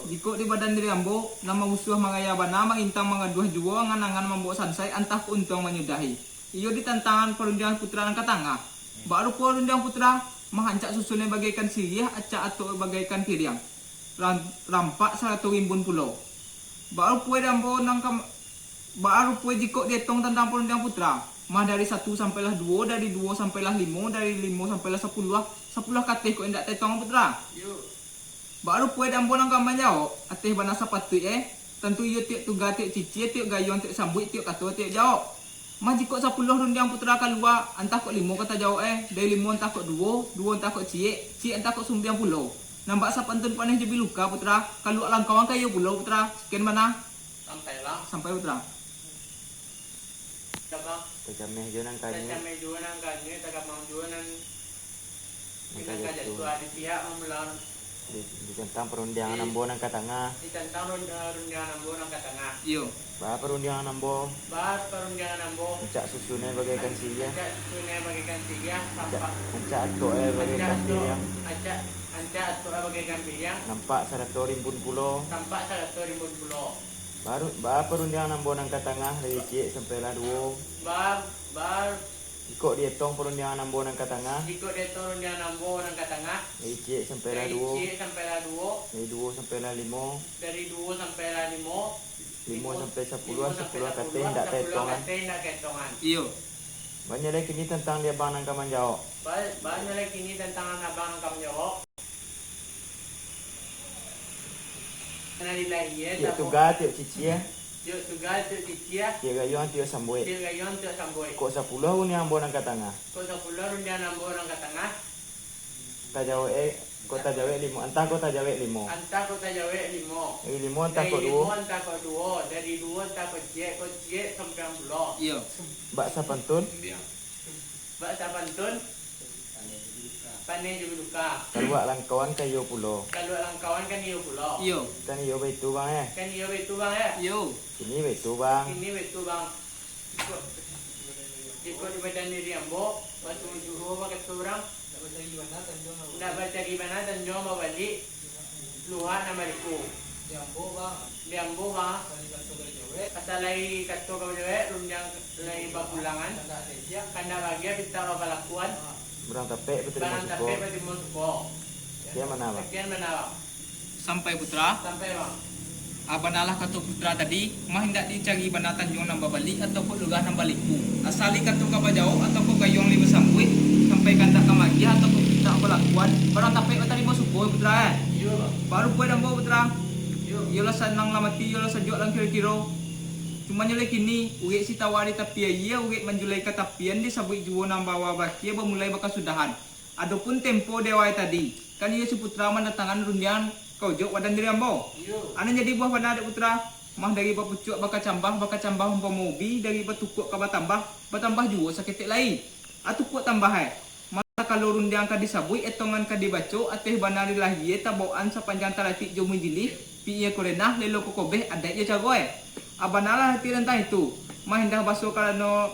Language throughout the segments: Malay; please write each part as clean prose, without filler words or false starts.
Jiko di badan diri ambo nama usuh mangaya bana mangintang mga duah juwa nganangan mambo sansai antah untong menyudahi. Iyo di tantangan perundangan putra angkat tangah. Baru perundangan putra mahancak susunnya bagaikan siriah acak atau bagaikan kiriang. Rampak 100 rimbun pulau. Baru puai dambo nangkam baru puai jiko dietong tentang perundangan putra. Mah dari 1 sampailah 2, dari 2 sampailah 5, dari 5 sampailah 10 kateh kok indak tetong putra. Baru puai dambo nang kamban jauh, ateh bana sapatu tentu iyo tiuk tuga tiuk cici tiuk gayung tiuk sambut tiuk katua tiuk jauh. Mah jiko 10 rundiang putra kalua, antah kok 5 kata jauh dari 5 entah kok 2 entah kok cie entah kok 90. Nampak sapantun paneh jebi luka putra, kalua langkawan kayu pulau putra, sekian mana? Sampai putra. Tagam medyo ng kanyo. Tagam medyo ng pinagkajatuan di pihak memelar. Ditentang perundangan ambo ng katanga. Ditentang perundangan ambo ng katanga. Iyo. Ba perundangan ambo. Perundangan ambo. Encak susunnya bagaikan siya. Encak susunnya bagaikan siya. Sampak. Encak ato bagaikan piliang. Encak ato bagaikan piliang. Nampak 100 rimbun pulau. Nampak 100 rimbun pulau. Baru perundangan ambo ng katanga dari cie sampai lah 2. Iko dietong perundangan ambo ng katanga. Iko dietong perundangan ambo ng katanga. Dari cie sampai lah 2. Dari 2 sampai lah 5. Dari 2 sampai lah 5. 5 sampai 10 kateh ndak tetongan. Iyo. Banyak lagi ini tentang dia bang nang kamanjao. Banyak lagi ini tentang abang nang kamanjao. Tiuk tuga tiuk cici Tiuk tuga tiuk cici tiuk gayung tiuk sambut. Kok 10 ni ambo nang katanga. Kok 10 rundian ambo nang katanga. Tajawe kota jawe 5 entah kota jawe 5. Antah kota jawe 5. Dari 5 entah kok 2. Entah kok 2. Dari 2 entah kok cie sampai 10. Iyo. Baksa pantun. Baksa pantun. Pane juga luka. Kalua langkawan kayu pulau. Kalau langkawan kan iyo pulau. Iyo. Kan iyo betu bang Kan iyo betu bang Iyo. Ini betu bang. Ini betu bang. Ikut di badan diri ambo. Waktu juhu pakai orang. Nak baca gimana tanjong mau balik. Luhan nama riku. Di ambo bang. Asal lagi kato kau jawa. Runjang lagi bakulangan. Karena bahagia kita balakuan. Berang tapek betul Barang masuk tapi pati mo suko. Dia mana bang? Sekian mana bang? Sampai putra. Sampai bang. Abanalah kata putra tadi, mah hendak dicari bana tanjung nambah balik ataupun lugah nambah baliku. Asali kata kabajau ataupun gayung lima sambui sampai kanda kamagia ataupun kita belakuan. Barang tapi tadi mau subuh putra Iya bang. Baru puai dambo putra. Iya. Yola sanang lamati yola sajuk lang kira-kira. Cuma nyolek kini, uge si tawari tapi iya uge menjulai ketapian di sabui juwo nambah wabakia bermulai bakal sudahan. Adapun tempo dewa tadi, kan iya si putra mendatangkan rundian kau jok wadan diri ambo. Iya. Anu jadi buah pada adik putra, mah dari bapucuk bakal cambah umpam mobi dari batukuk ke batambah juwo sakit lain. Atu kuat tambah masa kalau rundian ka disabui etongan ka dibaco ateh banari lahie tabauan sepanjang talatik jo menjili pi iya korenah lelo kokobeh ada iya cagoe. Abanalah hati rentah itu, mah indah baso karano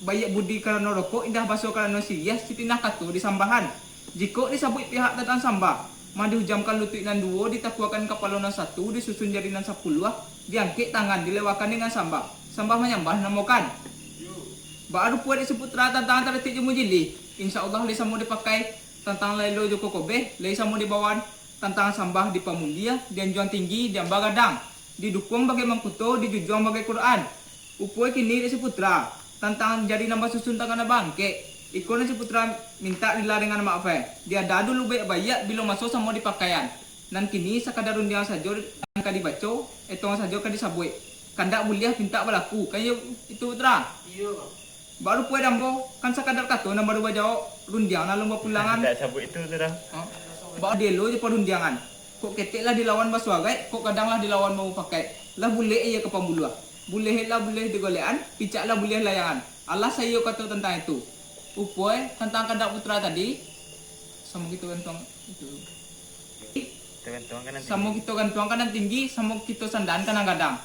bayak budi karano rokok indah baso karano siyas citinah katu disambahan. Jiko disabui pihak datang sambah, mah dihujamkan lutut nan duo ditakuakan kepala nan 1 disusun jari nan 10 diangkit tangan dilewakan dengan sambah menyambah namokan. Baru puat disebut tantangan terdetik jemu jili. Insyaallah lisa mau dipakai tantangan lelo joko kobe, lisa mau dibawan tantangan sambah di pamulia, dianjuan tinggi, diambah gadang. Didukung bagai mangkuto, dijujuang bagai Quran. Upuai kini di seputra, tantangan jadi nambah susun tangan bangke. Ikon si putra minta dilaringan maaf Dia dah dulu bayak bila masuk sama di pakaian. Nan kini sekadar undian saja ka dibaco, etong saja ka disabui. Kandak mulia minta balaku, kayo itu putra. Iya bang. Baru puai dambo, kan sekadar kato nan baru bajau rundiang na lumba pulangan. Tidak sabut itu sudah. Bawa delo je perundiangan. Kok ketik lah dilawan basuagai, kok kadang lah dilawan mau pakai. Lah boleh iya ke pambuluah. Boleh lah boleh digolean, picak lah boleh layangan. Allah saya kata tentang itu. Upoy tentang kandak putra tadi. Sama gitu gantuang itu. Sama kita gantuang kanan tinggi, sama kita sandan kanan gadang.